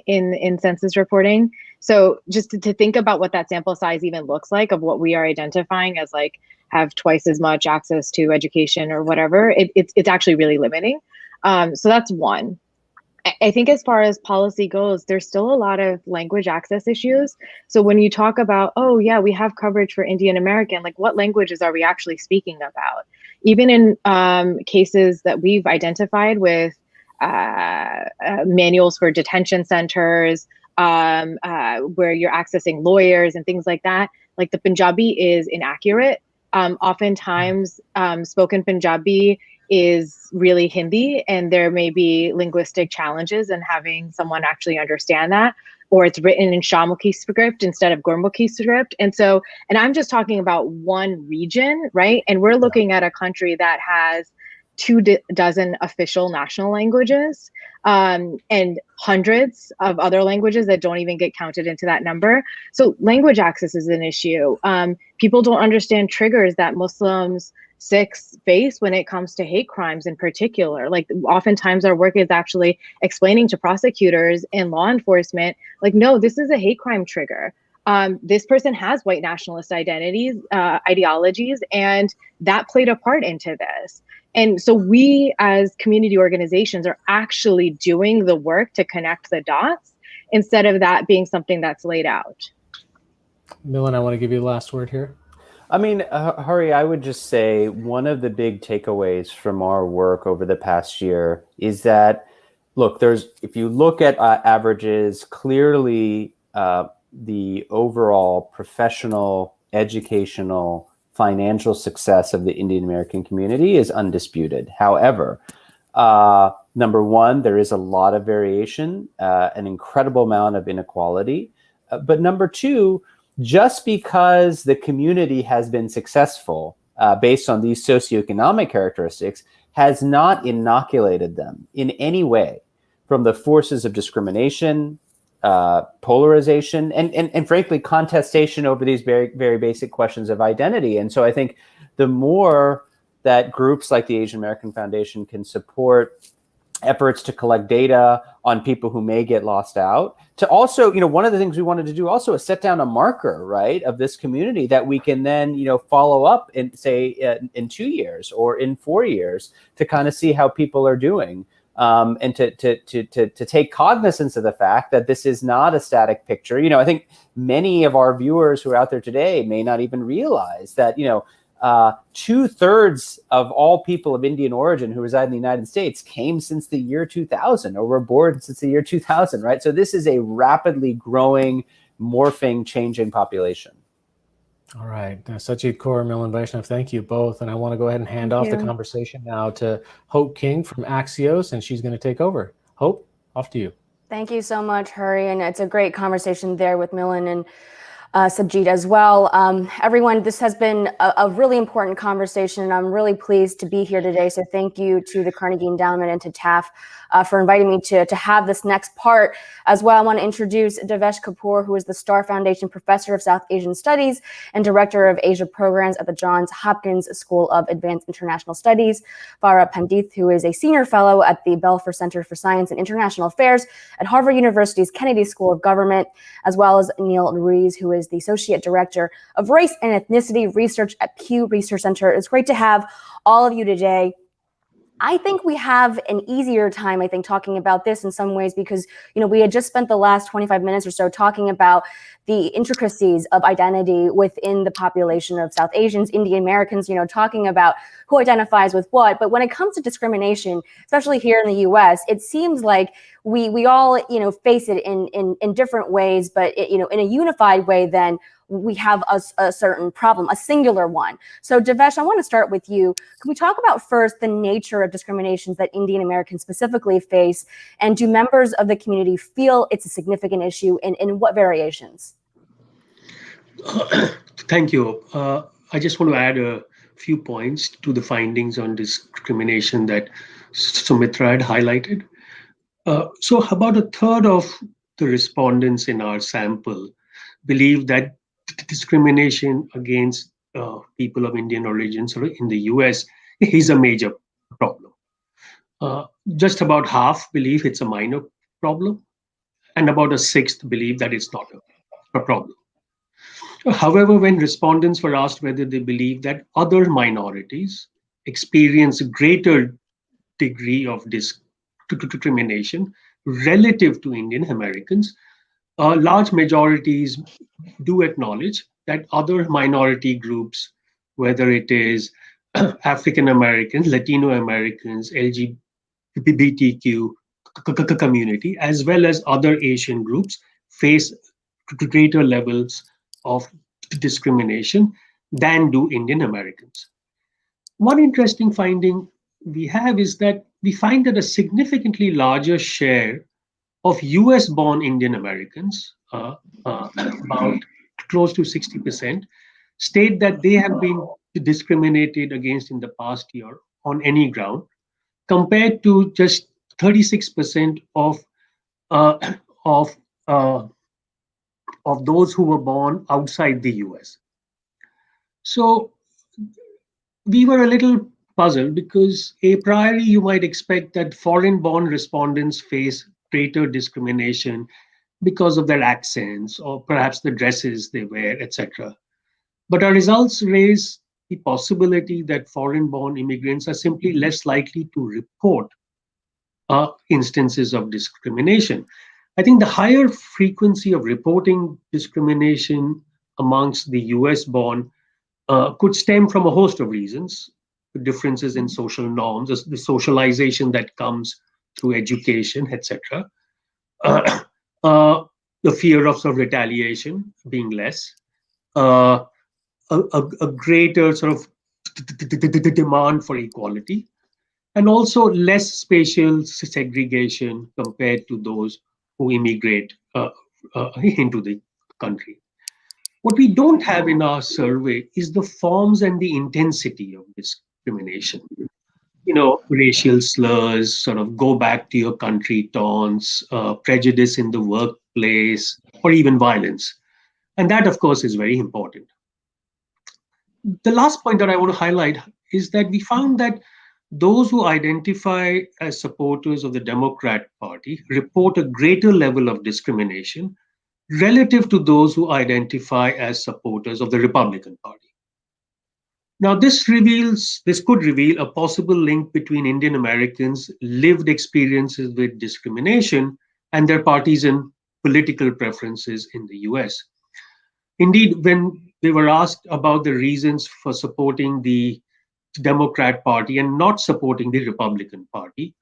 Speaker 5: in census reporting. So just to think about what that sample size even looks like of what we are identifying as like have twice as much access to education or whatever, it's actually really limiting. So that's one. I think as far as policy goes, there's still a lot of language access issues. So when you talk about, oh yeah, we have coverage for Indian American, like what languages are we actually speaking about? Even in cases that we've identified with manuals for detention centers, where you're accessing lawyers and things like that, like the Punjabi is inaccurate. Oftentimes, spoken Punjabi is really Hindi, and there may be linguistic challenges in having someone actually understand that, or it's written in Shamukhi script instead of Gurmukhi script. And I'm just talking about one region, right? And we're looking at a country that has 24 official national languages, and hundreds of other languages that don't even get counted into that number. So language access is an issue. People don't understand triggers that Muslims, Sikhs face when it comes to hate crimes in particular. Like oftentimes our work is actually explaining to prosecutors and law enforcement, like, no, this is a hate crime trigger. This person has white nationalist ideologies, and that played a part into this. And so we as community organizations are actually doing the work to connect the dots instead of that being something that's laid out.
Speaker 3: Millen, I want to give you the last word here.
Speaker 4: I mean, Hari, I would just say one of the big takeaways from our work over the past year is that, look, if you look at averages, clearly the overall professional, educational, financial success of the Indian American community is undisputed. However, number one, there is a lot of variation, an incredible amount of inequality. But number two, just because the community has been successful based on these socioeconomic characteristics has not inoculated them in any way from the forces of discrimination, polarization, and frankly, contestation over these very, very basic questions of identity. And so I think the more that groups like the Asian American Foundation can support efforts to collect data on people who may get lost out, to also, one of the things we wanted to do also is set down a marker, right, of this community that we can then, follow up in, say, in 2 years or in 4 years to kind of see how people are doing. And to take cognizance of the fact that this is not a static picture. I think many of our viewers who are out there today may not even realize that, 2/3 of all people of Indian origin who reside in the United States came since the year 2000 or were born since the year 2000, right? So this is a rapidly growing, morphing, changing population.
Speaker 3: All right, Sajid Kaur, Milan Vaishnav, thank you both. And I want to go ahead and hand off the conversation now to Hope King from Axios, and she's going to take over. Hope, off to you.
Speaker 6: Thank you so much, Hari. And it's a great conversation there with Milan and Sajid as well. Everyone, this has been a really important conversation. I'm really pleased to be here today. So thank you to the Carnegie Endowment and to TAF for inviting me to have this next part. As well, I want to introduce Devesh Kapoor, who is the Starr Foundation Professor of South Asian Studies and Director of Asia Programs at the Johns Hopkins School of Advanced International Studies. Farah Pandith, who is a Senior Fellow at the Belfer Center for Science and International Affairs at Harvard University's Kennedy School of Government, as well as Neil Ruiz, who is the Associate Director of Race and Ethnicity Research at Pew Research Center. It's great to have all of you today. I think we have an easier time, talking about this in some ways because, we had just spent the last 25 minutes or so talking about the intricacies of identity within the population of South Asians, Indian Americans, talking about who identifies with what. But when it comes to discrimination, especially here in the US, it seems like we all, face it in different ways, but, in a unified way, then we have a certain problem, a singular one. So Devesh, I want to start with you. Can we talk about first the nature of discriminations that Indian Americans specifically face? And do members of the community feel it's a significant issue, and in what variations?
Speaker 7: Thank you. I just want to add a few points to the findings on discrimination that Sumitra had highlighted. So about a third of the respondents in our sample believe that discrimination against people of Indian origins in the US is a major problem. Just about half believe it's a minor problem, and about a sixth believe that it's not a problem. However, when respondents were asked whether they believe that other minorities experience a greater degree of discrimination relative to Indian Americans, large majorities do acknowledge that other minority groups, whether it is African Americans, Latino Americans, LGBTQ community, as well as other Asian groups, face greater levels of discrimination than do Indian Americans. One interesting finding we have is that we find that a significantly larger share of US-born Indian Americans, about close to 60%, state that they have been discriminated against in the past year on any ground, compared to just 36% of those who were born outside the US. So we were a little puzzled because a priori you might expect that foreign-born respondents face greater discrimination because of their accents or perhaps the dresses they wear, etc. But our results raise the possibility that foreign-born immigrants are simply less likely to report instances of discrimination. I think the higher frequency of reporting discrimination amongst the US-born could stem from a host of reasons: differences in social norms, the socialization that comes through education, etc. The fear of sort of retaliation being less, a greater sort of demand for equality, and also less spatial segregation compared to those who immigrate into the country. What we don't have in our survey is the forms and the intensity of discrimination. Racial slurs, sort of go back to your country taunts, prejudice in the workplace, or even violence. And that, of course, is very important. The last point that I want to highlight is that we found that those who identify as supporters of the Democrat Party report a greater level of discrimination relative to those who identify as supporters of the Republican Party. Now, this could reveal a possible link between Indian Americans' lived experiences with discrimination and their partisan political preferences in the US. Indeed, when they were asked about the reasons for supporting the Democrat Party and not supporting the Republican Party,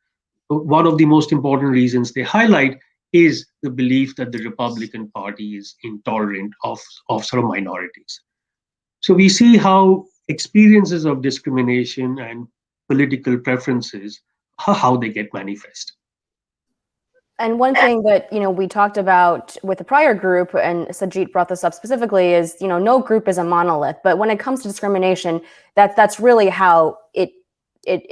Speaker 7: one of the most important reasons they highlight is the belief that the Republican Party is intolerant of sort of minorities. So we see how experiences of discrimination and political preferences, how they get manifest.
Speaker 6: And one thing that, we talked about with the prior group, and Sajid brought this up specifically, is, no group is a monolith. But when it comes to discrimination, that's really how it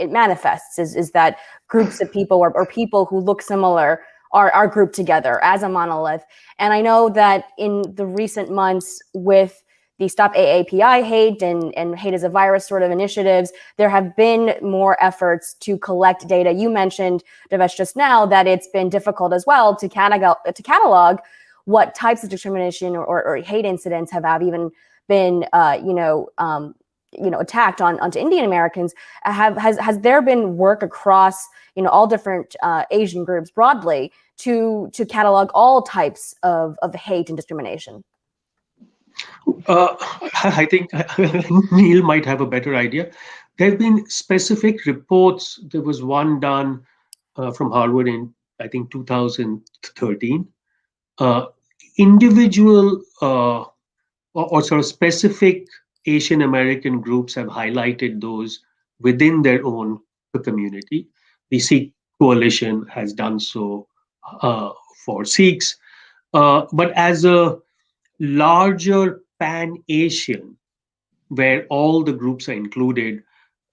Speaker 6: manifests, is that groups of people or people who look similar are grouped together as a monolith. And I know that in the recent months with the Stop AAPI Hate and Hate is a Virus sort of initiatives, there have been more efforts to collect data. You mentioned, Devesh, just now that it's been difficult as well to catalog what types of discrimination or hate incidents have even been, attacked onto Indian Americans. Has there been work across, all different Asian groups broadly to catalog all types of hate and discrimination?
Speaker 7: I think Neil might have a better idea. There have been specific reports. There was one done from Harvard in, I think, 2013. Individual or sort of specific Asian American groups have highlighted those within their own community. The Sikh Coalition has done so for Sikhs. But as a larger pan-Asian, where all the groups are included,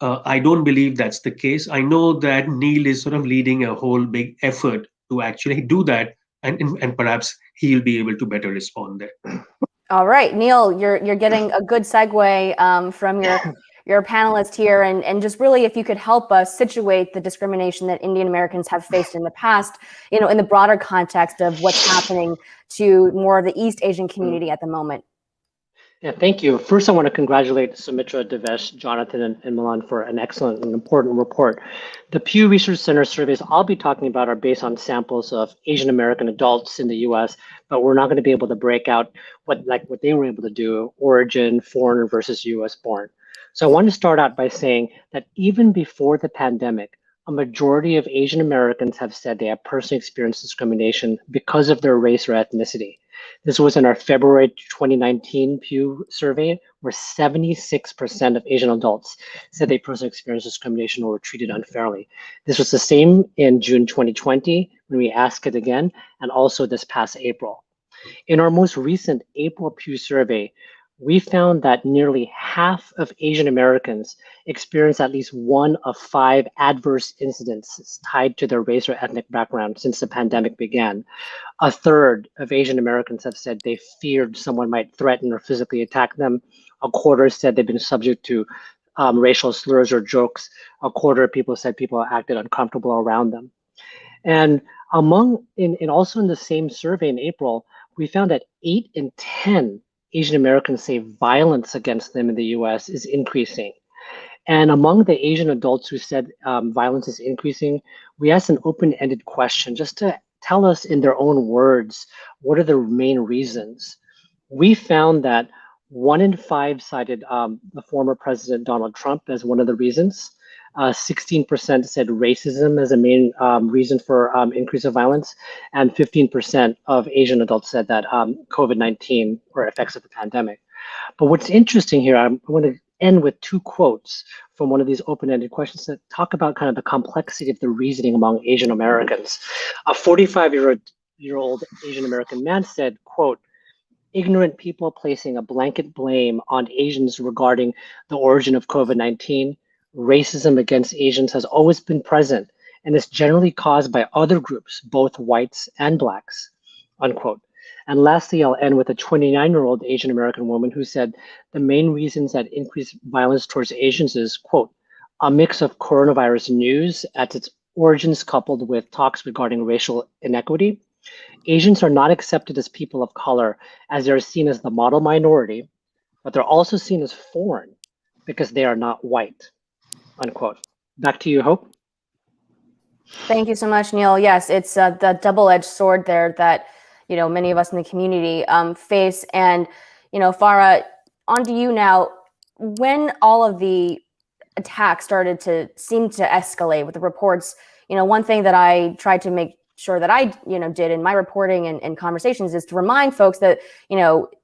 Speaker 7: I don't believe that's the case. I know that Neil is sort of leading a whole big effort to actually do that, and perhaps he'll be able to better respond there.
Speaker 6: All right, Neil, you're getting a good segue from your panelist here, and just really, if you could help us situate the discrimination that Indian Americans have faced in the past, in the broader context of what's happening to more of the East Asian community at the moment.
Speaker 8: Yeah, thank you. First, I want to congratulate Sumitra, Devesh, Jonathan, and Milan for an excellent and important report. The Pew Research Center surveys I'll be talking about are based on samples of Asian American adults in the US, but we're not going to be able to break out what they were able to do, origin, foreigner versus US born. So I want to start out by saying that even before the pandemic, a majority of Asian Americans have said they have personally experienced discrimination because of their race or ethnicity. This was in our February 2019 Pew survey, where 76% of Asian adults said they personally experienced discrimination or were treated unfairly. This was the same in June 2020 when we asked it again, and also this past April. In our most recent April Pew survey, we found that nearly half of Asian Americans experienced at least one of 5 adverse incidents tied to their race or ethnic background since the pandemic began. A third of Asian Americans have said they feared someone might threaten or physically attack them. A quarter said they've been subject to racial slurs or jokes. A quarter of people said people acted uncomfortable around them. And also in the same survey in April, we found that 8 in 10 Asian Americans say violence against them in the US is increasing. And among the Asian adults who said violence is increasing, we asked an open-ended question just to tell us in their own words, what are the main reasons? We found that 1 in 5 cited the former President Donald Trump as one of the reasons. 16% said racism as a main reason for increase of violence, and 15% of Asian adults said that COVID-19 or effects of the pandemic. But what's interesting here, I want to end with 2 quotes from one of these open-ended questions that talk about kind of the complexity of the reasoning among Asian Americans. A 45-year-old Asian American man said, quote, ignorant people placing a blanket blame on Asians regarding the origin of COVID-19, racism against Asians has always been present and is generally caused by other groups, both whites and blacks, unquote. And lastly, I'll end with a 29-year-old Asian American woman who said the main reasons that increase violence towards Asians is, quote, a mix of coronavirus news at its origins coupled with talks regarding racial inequity. Asians are not accepted as people of color as they're seen as the model minority, but they're also seen as foreign because they are not white, unquote. Back to you, Hope.
Speaker 6: Thank you so much, Neil. Yes, it's the double-edged sword there that, many of us in the community face. And, Farah, on to you now. When all of the attacks started to seem to escalate with the reports, one thing that I tried to make sure that I, did in my reporting and conversations is to remind folks that,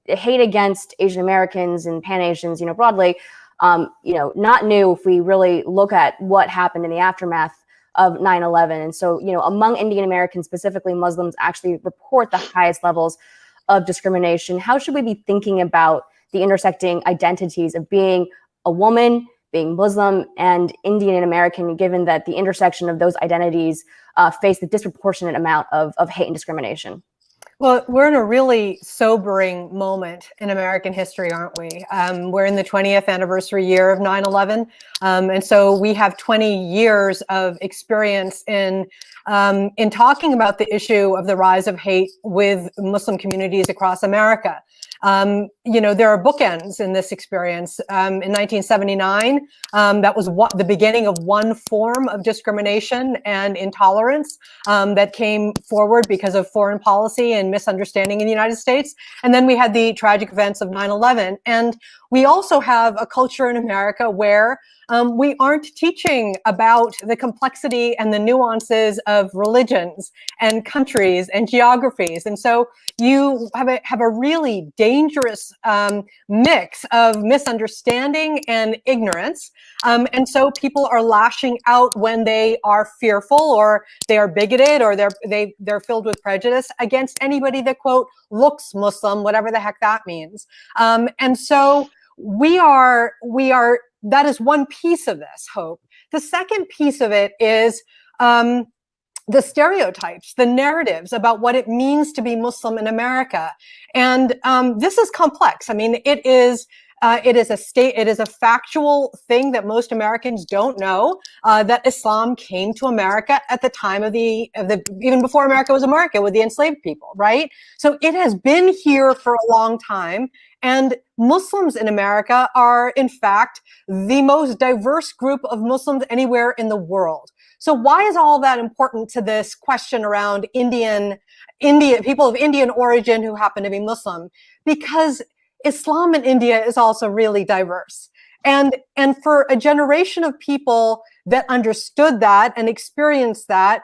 Speaker 6: hate against Asian Americans and Pan Asians, broadly, not new if we really look at what happened in the aftermath of 9/11. And so, among Indian Americans, specifically Muslims, actually report the highest levels of discrimination. How should we be thinking about the intersecting identities of being a woman, being Muslim, and Indian American, given that the intersection of those identities face the disproportionate amount of hate and discrimination?
Speaker 9: Well, we're in a really sobering moment in American history, aren't we? We're in the 20th anniversary year of 9/11. And so we have 20 years of experience in talking about the issue of the rise of hate with Muslim communities across America. There are bookends in this experience. In 1979, that was the beginning of one form of discrimination and intolerance that came forward because of foreign policy and misunderstanding in the United States. And then we had the tragic events of 9/11. And we also have a culture in America where we aren't teaching about the complexity and the nuances of religions and countries and geographies. And so you have a really dangerous mix of misunderstanding and ignorance. And so people are lashing out when they are fearful or they are bigoted or they're filled with prejudice against anybody that, quote, looks Muslim, whatever the heck that means. And so we are that is one piece of this, Hope. The second piece of it is the stereotypes, the narratives about what it means to be Muslim in America. And this is complex. I mean, it is a factual thing that most Americans don't know, that Islam came to America at the time of even before America was America, with the enslaved people, right? So it has been here for a long time. And Muslims in America are, in fact, the most diverse group of Muslims anywhere in the world. So why is all that important to this question around people of Indian origin who happen to be Muslim? Because Islam in India is also really diverse. And for a generation of people that understood that and experienced that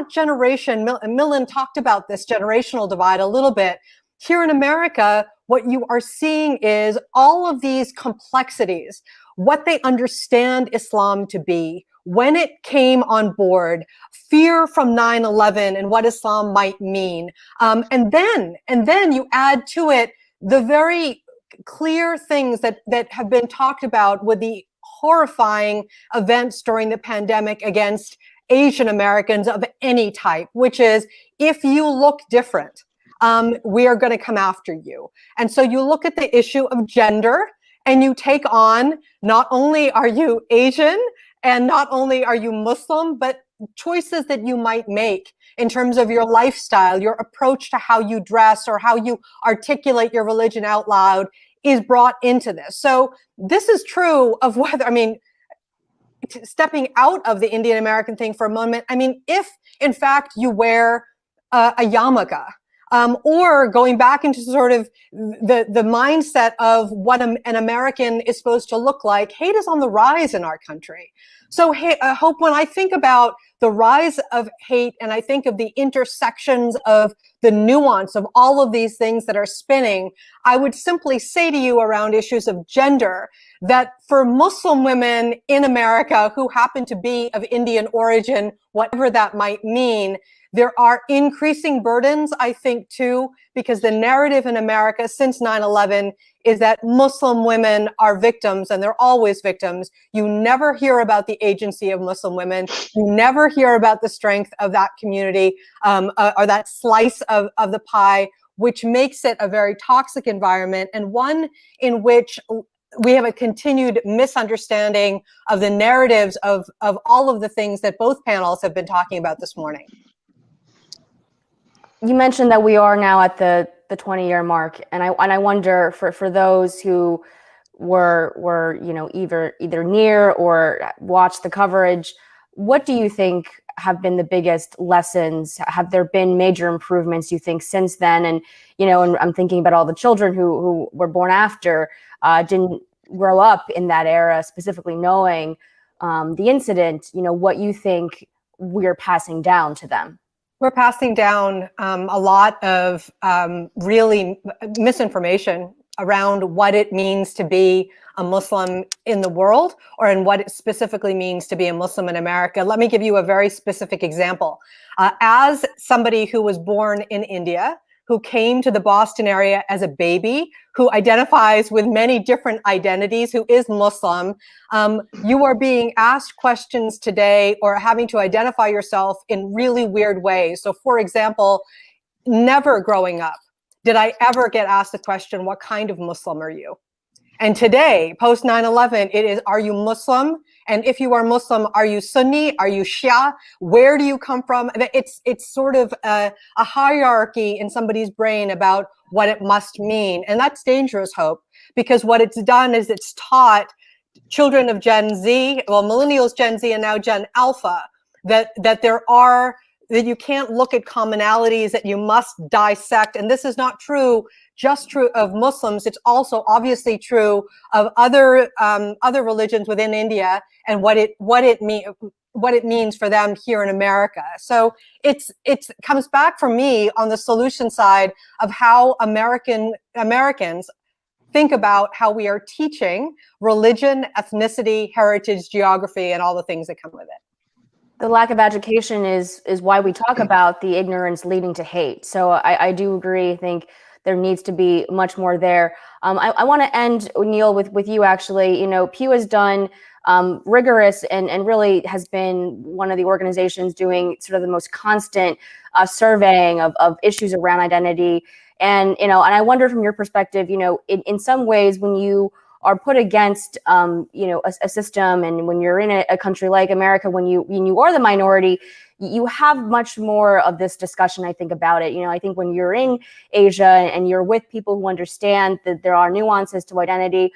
Speaker 9: generation, Millen talked about this generational divide a little bit. Here in America, what you are seeing is all of these complexities, what they understand Islam to be, when it came on board, fear from 9/11 and what Islam might mean. And then you add to it the very clear things that have been talked about with the horrifying events during the pandemic against Asian Americans of any type, which is, if you look different, we are going to come after you. And so you look at the issue of gender and you take on, not only are you Asian and not only are you Muslim, but choices that you might make in terms of your lifestyle, your approach to how you dress or how you articulate your religion out loud is brought into this. So this is true of whether, stepping out of the Indian American thing for a moment, if in fact you wear a yarmulke, or going back into sort of the mindset of what an American is supposed to look like, hate is on the rise in our country. So Hope, when I think about the rise of hate and I think of the intersections of the nuance of all of these things that are spinning, I would simply say to you around issues of gender that for Muslim women in America who happen to be of Indian origin, whatever that might mean, There are increasing burdens, I think, too, because the narrative in America since 9/11 is that Muslim women are victims, and they're always victims. You never hear about the agency of Muslim women. You never hear about the strength of that community, or that slice of the pie, which makes it a very toxic environment, and one in which we have a continued misunderstanding of the narratives of all of the things that both panels have been talking about this morning.
Speaker 6: You mentioned that we are now at the 20-year mark, and I wonder for those who were either near or watched the coverage, what do you think have been the biggest lessons? Have there been major improvements, you think, since then? And and I'm thinking about all the children who were born after, didn't grow up in that era, specifically knowing the incident. What you think we're passing down to them?
Speaker 9: We're passing down a lot of really misinformation around what it means to be a Muslim in the world, or in what it specifically means to be a Muslim in America. Let me give you a very specific example. As somebody who was born in India, who came to the Boston area as a baby, who identifies with many different identities, who is Muslim, you are being asked questions today or having to identify yourself in really weird ways. So for example, never growing up did I ever get asked the question, what kind of Muslim are you? And today, post 9/11, it is, are you Muslim? And if you are Muslim, are you Sunni? Are you Shia? Where do you come from? It's sort of a hierarchy in somebody's brain about what it must mean. And that's dangerous, Hope, because what it's done is it's taught children of Gen Z, well, millennials, Gen Z, and now Gen Alpha, that you can't look at commonalities, that you must dissect. And this is not just true of Muslims. It's also obviously true of other religions within India, and what it means for them here in America. So it comes back for me on the solution side of how Americans think about how we are teaching religion, ethnicity, heritage, geography, and all the things that come with it.
Speaker 6: The lack of education is why we talk about the ignorance leading to hate. So I do agree. I think there needs to be much more there. I want to end, Neil, with you actually. Pew has done rigorous and really has been one of the organizations doing sort of the most constant surveying of issues around identity. And I wonder from your perspective, in some ways, when you are put against, a system, and when you're in a country like America, when you are the minority, you have much more of this discussion, I think, about it. I think when you're in Asia and you're with people who understand that there are nuances to identity,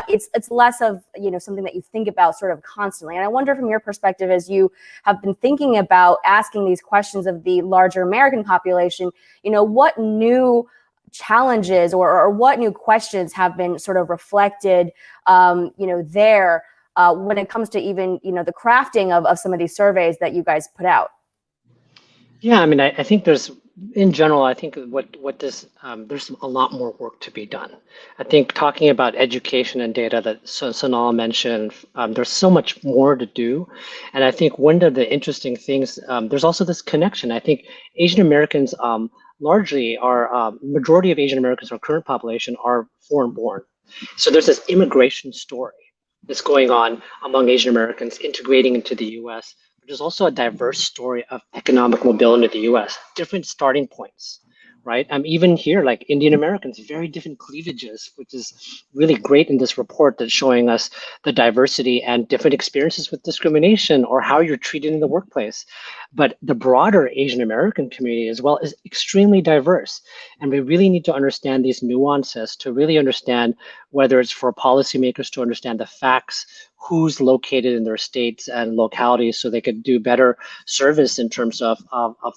Speaker 6: it's less of something that you think about sort of constantly. And I wonder from your perspective, as you have been thinking about asking these questions of the larger American population, what new challenges or what new questions have been sort of reflected, there when it comes to even, the crafting of some of these surveys that you guys put out?
Speaker 8: Yeah, I mean, I think in general, I think there's a lot more work to be done. I think talking about education and data that Sonal mentioned, there's so much more to do. And I think one of the interesting things, there's also this connection. I think Asian Americans, largely majority of Asian Americans, our current population, are foreign born. So there's this immigration story that's going on among Asian Americans integrating into the US. But there's also a diverse story of economic mobility in the US, different starting points, right? Even here, like Indian Americans, very different cleavages, which is really great in this report that's showing us the diversity and different experiences with discrimination or how you're treated in the workplace. But the broader Asian American community as well is extremely diverse. And we really need to understand these nuances to really understand whether it's for policymakers to understand the facts, who's located in their states and localities so they could do better service in terms of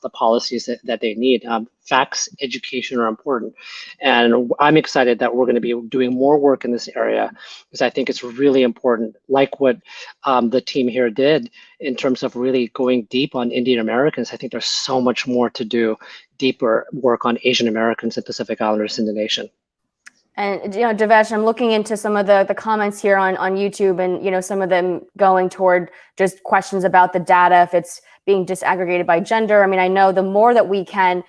Speaker 8: the policies that they need. Facts, education are important. And I'm excited that we're going to be doing more work in this area because I think it's really important, like what the team here did in terms of really going deep on Indian Americans. I think there's so much more to do, deeper work on Asian Americans and Pacific Islanders in the nation.
Speaker 6: And, Devesh, I'm looking into some of the comments here on YouTube, and, some of them going toward just questions about the data, if it's being disaggregated by gender. I mean, I know the more that we can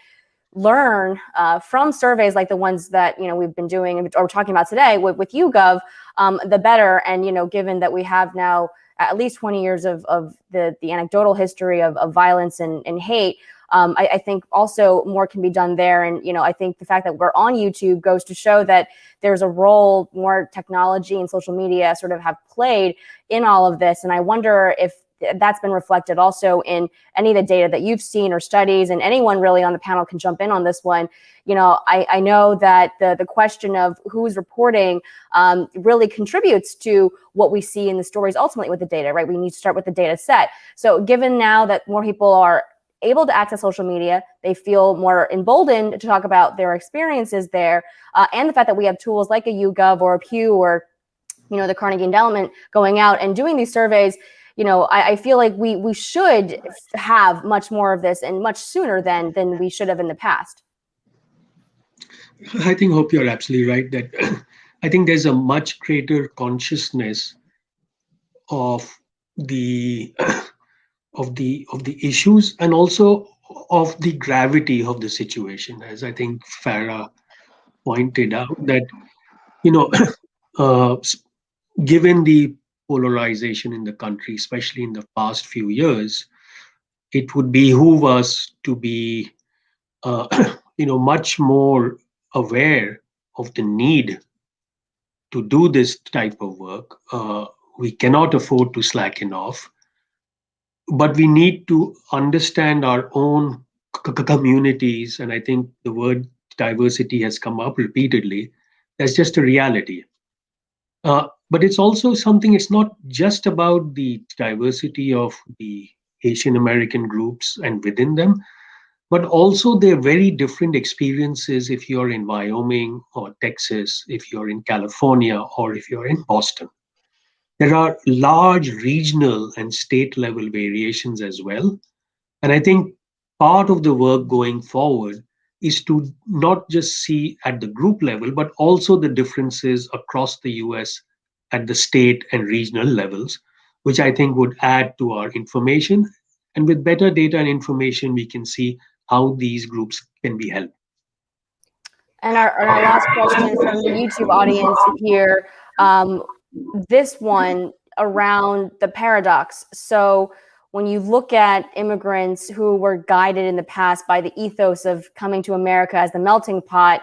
Speaker 6: learn from surveys like the ones that, we've been doing or talking about today with YouGov, the better. And, given that we have now at least 20 years of the anecdotal history of violence and hate, I think also more can be done there. And, I think the fact that we're on YouTube goes to show that there's a role more technology and social media sort of have played in all of this. And I wonder if that's been reflected also in any of the data that you've seen or studies, and anyone really on the panel can jump in on this one. I know that the question of who's reporting really contributes to what we see in the stories ultimately with the data, right? We need to start with the data set. So given now that more people are able to access social media, they feel more emboldened to talk about their experiences there, and the fact that we have tools like a YouGov or a Pew or the Carnegie Endowment going out and doing these surveys, I feel like we should have much more of this and much sooner than we should have in the past.
Speaker 7: I think, Hope, you're absolutely right that I think there's a much greater consciousness of the issues, and also of the gravity of the situation, as I think Farah pointed out, that given the polarization in the country, especially in the past few years, it would behoove us to be much more aware of the need to do this type of work. We cannot afford to slacken off, but we need to understand our own communities. And I think the word diversity has come up repeatedly. That's just a reality. But it's also something, it's not just about the diversity of the Asian American groups and within them, but also their very different experiences if you're in Wyoming or Texas, if you're in California, or if you're in Boston. There are large regional and state level variations as well. And I think part of the work going forward is to not just see at the group level, but also the differences across the US at the state and regional levels, which I think would add to our information. And with better data and information, we can see how these groups can be helped.
Speaker 6: And our last question from the YouTube audience here, this one around the paradox. So when you look at immigrants who were guided in the past by the ethos of coming to America as the melting pot,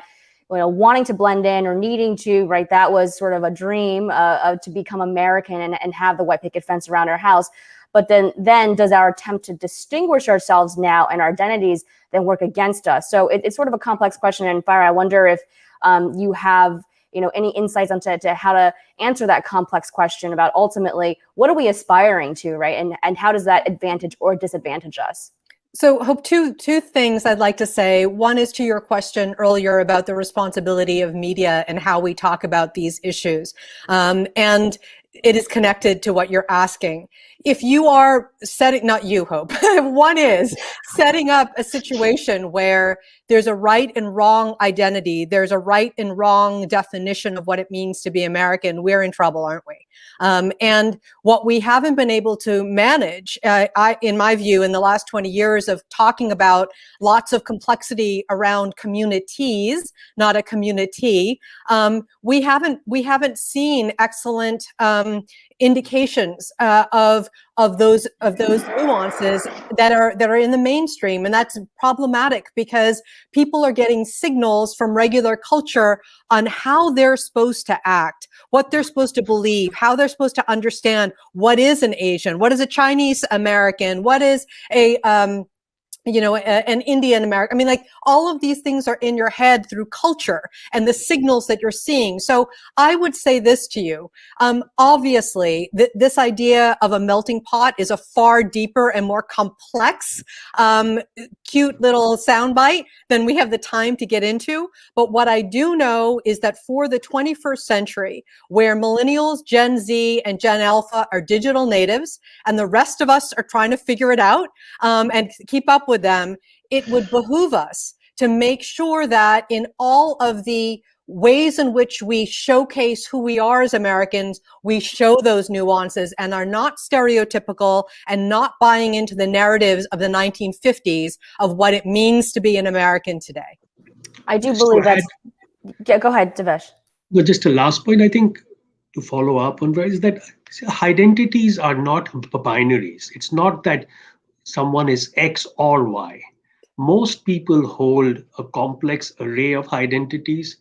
Speaker 6: wanting to blend in or needing to, right? That was sort of a dream to become American and have the white picket fence around our house. But then does our attempt to distinguish ourselves now and our identities then work against us? So it's sort of a complex question. And Farah, I wonder if you have any insights onto how to answer that complex question about ultimately what are we aspiring to, right? And how does that advantage or disadvantage us?
Speaker 9: So, Hope, two things I'd like to say. One is to your question earlier about the responsibility of media and how we talk about these issues. And it is connected to what you're asking. If you are setting, not you, Hope, one is setting up a situation where there's a right and wrong identity, there's a right and wrong definition of what it means to be American, we're in trouble, aren't we? And what we haven't been able to manage, in my view, in the last 20 years of talking about lots of complexity around communities, not a community, we haven't seen excellent indications of those nuances that are in the mainstream, and that's problematic because people are getting signals from regular culture on how they're supposed to act, what they're supposed to believe, how they're supposed to understand what is an Asian, what is a Chinese American, what is an Indian American. I mean, like, all of these things are in your head through culture and the signals that you're seeing. So I would say this to you. Obviously, this idea of a melting pot is a far deeper and more complex, cute little soundbite than we have the time to get into. But what I do know is that for the 21st century, where millennials, Gen Z, and Gen Alpha are digital natives, and the rest of us are trying to figure it out and keep up with them, it would behoove us to make sure that in all of the ways in which we showcase who we are as Americans, we show those nuances and are not stereotypical and not buying into the narratives of the 1950s of what it means to be an American today.
Speaker 6: I do believe that's, yeah, go ahead, Devesh.
Speaker 7: Well, just a last point, I think, to follow up on, right, is that identities are not binaries. It's not that someone is X or Y. Most people hold a complex array of identities.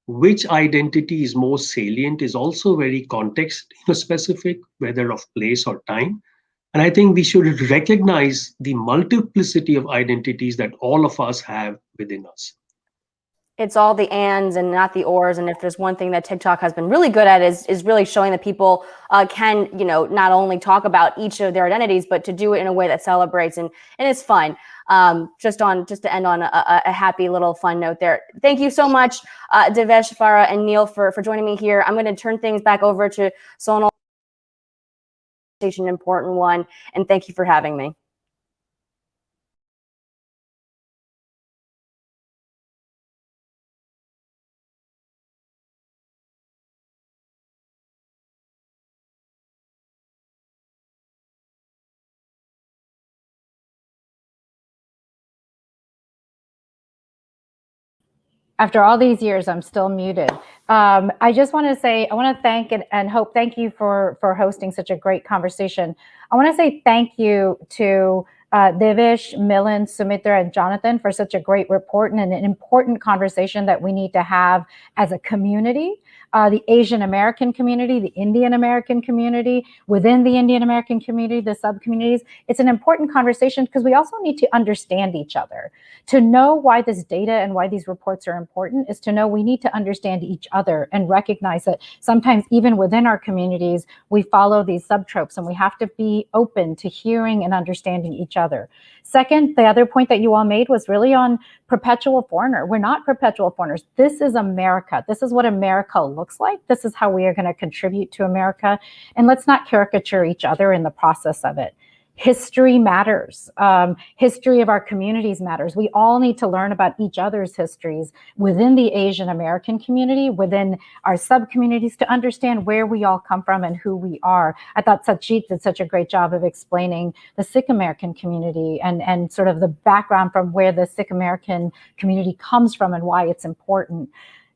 Speaker 7: Which identity is most salient is also very context specific, whether of place or time. And I think we should recognize the multiplicity of identities that all of us have within us.
Speaker 6: It's all the ands and not the ors. And if there's one thing that TikTok has been really good at is really showing that people can, not only talk about each of their identities, but to do it in a way that celebrates and is fun. Just to end on a happy little fun note there. Thank you so much, Devesh, Farah, and Neil for joining me here. I'm going to turn things back over to Sonal. An important one, and thank you for having me.
Speaker 1: After all these years, I'm still muted. I just want to say, I want to thank and hope, thank you for hosting such a great conversation. I want to say thank you to Devesh, Milind, Sumitra, and Jonathan for such a great report and an important conversation that we need to have as a community. The Asian American community, the Indian American community, within the Indian American community, the sub-communities. It's an important conversation because we also need to understand each other. To know why this data and why these reports are important is to know we need to understand each other and recognize that sometimes even within our communities, we follow these subtropes and we have to be open to hearing and understanding each other. Second, the other point that you all made was really on perpetual foreigner. We're not perpetual foreigners. This is America. This is what America looks like. This is how we are going to contribute to America. And let's not caricature each other in the process of it. History matters. History of our communities matters. We all need to learn about each other's histories within the Asian American community, within our sub-communities, to understand where we all come from and who we are. I thought Sajid did such a great job of explaining the Sikh American community and sort of the background from where the Sikh American community comes from and why it's important.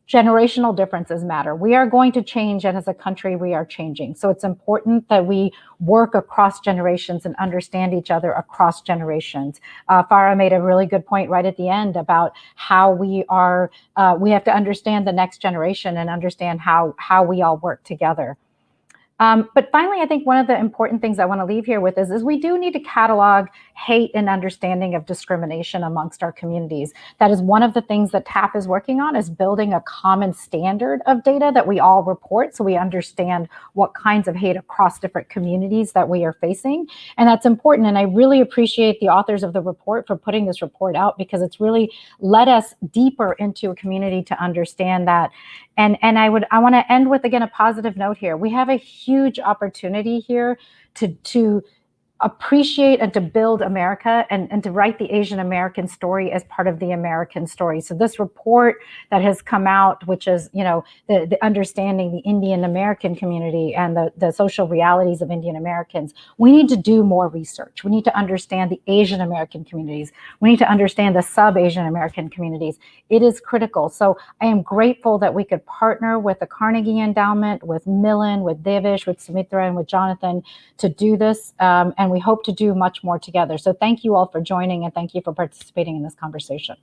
Speaker 1: Generational differences matter. We are going to change, and as a country, we are changing. So it's important that we work across generations and understand each other across generations. Farah made a really good point right at the end about how we have to understand the next generation and understand how we all work together. But finally, I think one of the important things I want to leave here with is we do need to catalog hate and understanding of discrimination amongst our communities. That is one of the things that TAP is working on, is building a common standard of data that we all report so we understand what kinds of hate across different communities that we are facing. And that's important. And I really appreciate the authors of the report for putting this report out, because it's really led us deeper into a community to understand that. And I want to end with, again, a positive note here. We have a huge opportunity here to appreciate and to build America and to write the Asian American story as part of the American story. So this report that has come out, which is, the understanding the Indian American community and the social realities of Indian Americans, we need to do more research. We need to understand the Asian American communities. We need to understand the sub-Asian American communities. It is critical. So I am grateful that we could partner with the Carnegie Endowment, with Milind, with Devesh, with Sumitra, and with Jonathan to do this. And we hope to do much more together. So thank you all for joining, and thank you for participating in this conversation.